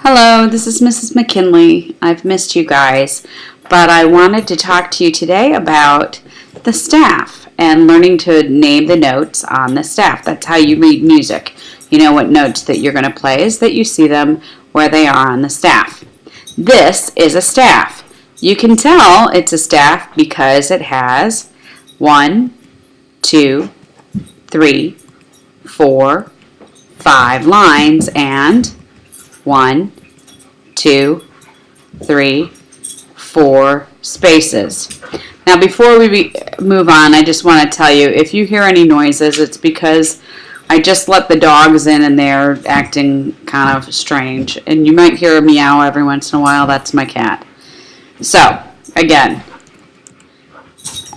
Hello, this is Mrs. McKinley. I've missed you guys, but I wanted to talk to you today about the staff and learning to name the notes on the staff. That's how you read music. You know what notes that you're going to play is that you see them where they are on the staff. This is a staff. You can tell it's a staff because it has 1, 2, 3, 4, 5 lines and 1, 2, 3, 4 spaces. Now before we move on, I just want to tell you, if you hear any noises, it's because I just let the dogs in and they're acting kind of strange. And you might hear a meow every once in a while. That's my cat. So, again,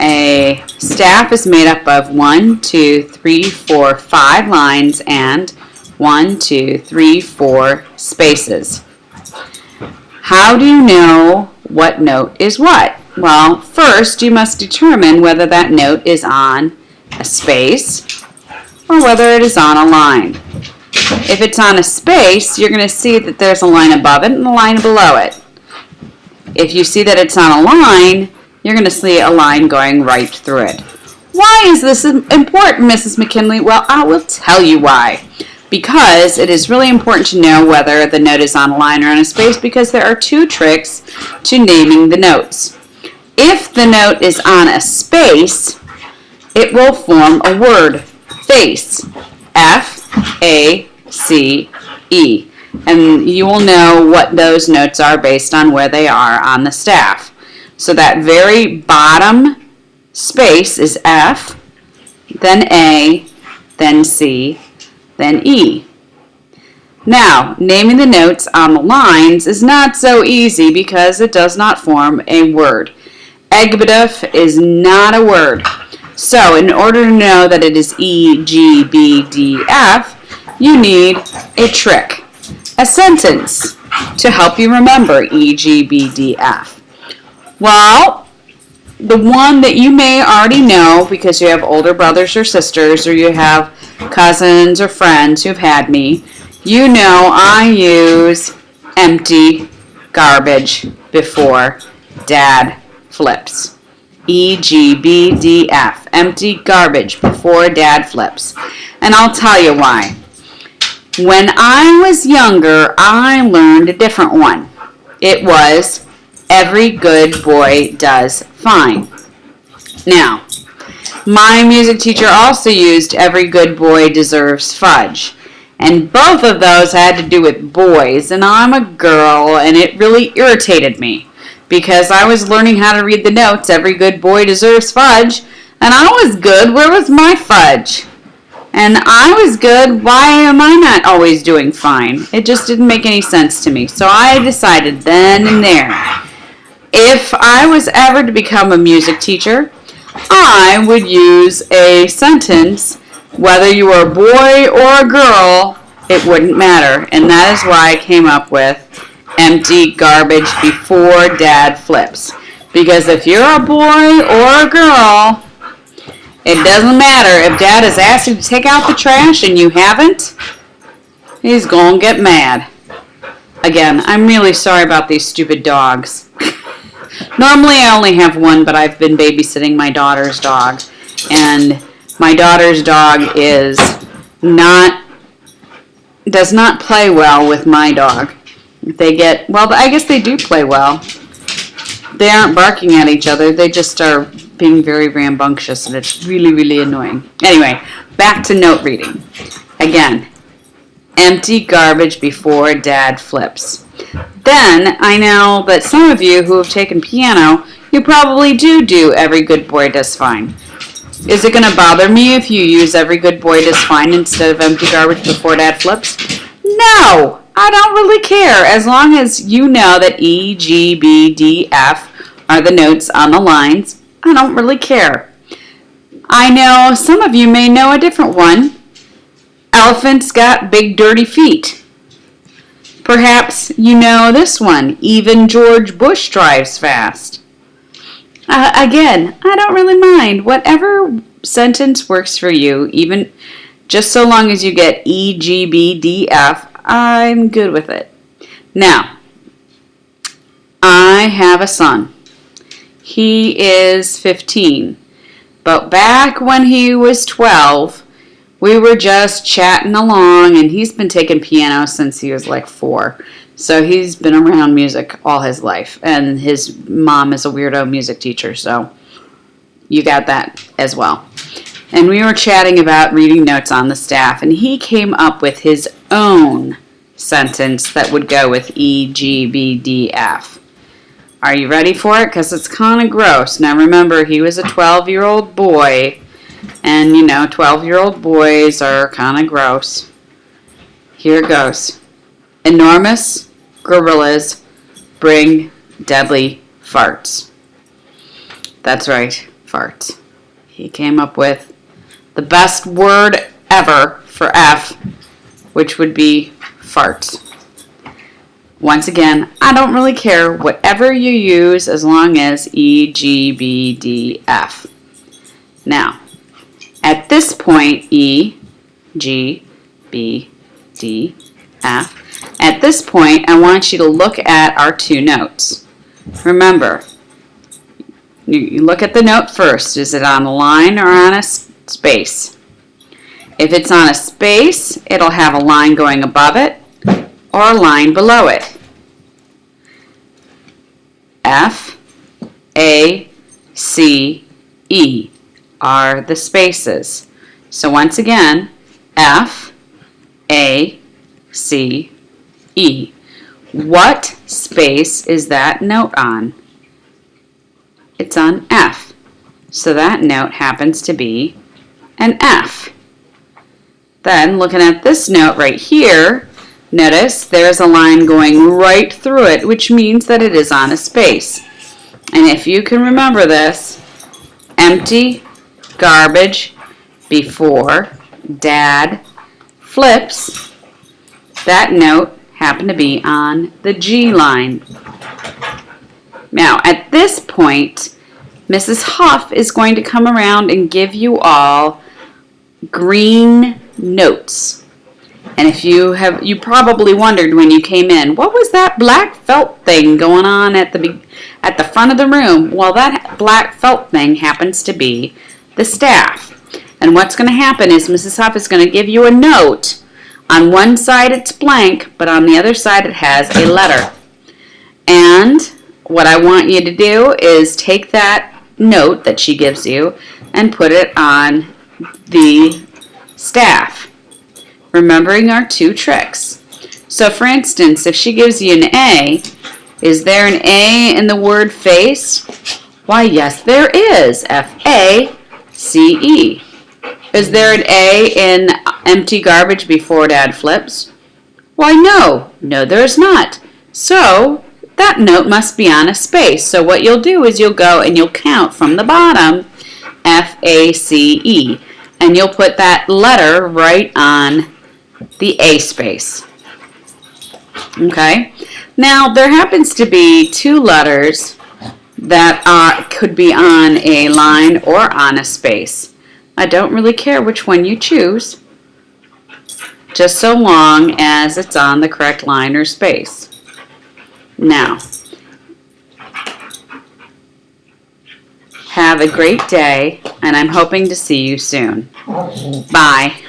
a staff is made up of 1, 2, 3, 4, 5 lines and 1, 2, 3, 4 spaces. How do you know what note is what? Well, first you must determine whether that note is on a space or whether it is on a line. If it's on a space, you're going to see that there's a line above it and a line below it. If you see that it's on a line, you're going to see a line going right through it. Why is this important, Mrs. McKinley? Well, I will tell you why. Because it is really important to know whether the note is on a line or on a space, because there are 2 tricks to naming the notes. If the note is on a space, it will form a word, face, F-A-C-E. And you will know what those notes are based on where they are on the staff. So that very bottom space is F, then A, then C, then E. Now, naming the notes on the lines is not so easy because it does not form a word. Egbidif is not a word. So, in order to know that it is E, G, B, D, F, you need a trick, a sentence, to help you remember E, G, B, D, F. Well, the one that you may already know because you have older brothers or sisters or you have cousins or friends who've had me, you know I use empty garbage before Dad flips. E-G-B-D-F, empty garbage before Dad flips. And I'll tell you why. When I was younger, I learned a different one. It was, every good boy does fine. Now, my music teacher also used every good boy deserves fudge. And both of those had to do with boys, and I'm a girl, and it really irritated me because I was learning how to read the notes, every good boy deserves fudge, and I was good, where was my fudge? And I was good, why am I not always doing fine? It just didn't make any sense to me. So I decided then and there, if I was ever to become a music teacher, I would use a sentence, whether you were a boy or a girl, it wouldn't matter. And that is why I came up with empty garbage before Dad flips. Because if you're a boy or a girl, it doesn't matter. If Dad has asked you to take out the trash and you haven't, he's going to get mad. Again, I'm really sorry about these stupid dogs. Normally I only have one, but I've been babysitting my daughter's dog. And my daughter's dog does not play well with my dog. Well, I guess they do play well. They aren't barking at each other. They just are being very rambunctious, and it's really, really annoying. Anyway, back to note reading. Again, empty garbage before Dad flips. Then, I know that some of you who have taken piano, you probably do every good boy does fine. Is it going to bother me if you use every good boy does fine instead of empty garbage before Dad flips? No, I don't really care. As long as you know that E, G, B, D, F are the notes on the lines, I don't really care. I know some of you may know a different one. Elephants got big dirty feet. Perhaps you know this one. Even George Bush drives fast. Again, I don't really mind. Whatever sentence works for you, even just so long as you get E, G, B, D, F, I'm good with it. Now, I have a son. He is 15. But back when he was 12, we were just chatting along, and he's been taking piano since he was like 4. So he's been around music all his life. And his mom is a weirdo music teacher, so you got that as well. And we were chatting about reading notes on the staff, and he came up with his own sentence that would go with E, G, B, D, F. Are you ready for it? Because it's kind of gross. Now remember, he was a 12-year-old boy, and 12-year-old boys are kind of gross. Here it goes. Enormous gorillas bring deadly farts. That's right, farts. He came up with the best word ever for F, which would be farts. Once again, I don't really care whatever you use as long as E, G, B, D, F. Now, at this point, E, G, B, D, F, at this point, I want you to look at our 2 notes. Remember, you look at the note first. Is it on a line or on a space? If it's on a space, it'll have a line going above it or a line below it. F, A, C, E are the spaces. So once again, F, A, C, E. What space is that note on? It's on F. So that note happens to be an F. Then looking at this note right here, notice there's a line going right through it, which means that it is on a space. And if you can remember this, empty garbage before Dad flips, that note happened to be on the G line. Now, at this point, Mrs. Huff is going to come around and give you all green notes. And if you probably wondered when you came in, what was that black felt thing going on at the front of the room? Well, that black felt thing happens to be the staff. And what's going to happen is Mrs. Huff is going to give you a note. On one side it's blank, but on the other side it has a letter. And what I want you to do is take that note that she gives you and put it on the staff, remembering our 2 tricks. So for instance, if she gives you an A, is there an A in the word face? Why, yes, there is. F-A-C-E. Is there an A in empty garbage before Dad flips? Why, no. No, there's not. So that note must be on a space. So what you'll do is you'll go and you'll count from the bottom, F-A-C-E. And you'll put that letter right on the A space. Okay? Now, there happens to be 2 letters that could be on a line or on a space. I don't really care which one you choose, just so long as it's on the correct line or space. Now, have a great day, and I'm hoping to see you soon. Bye.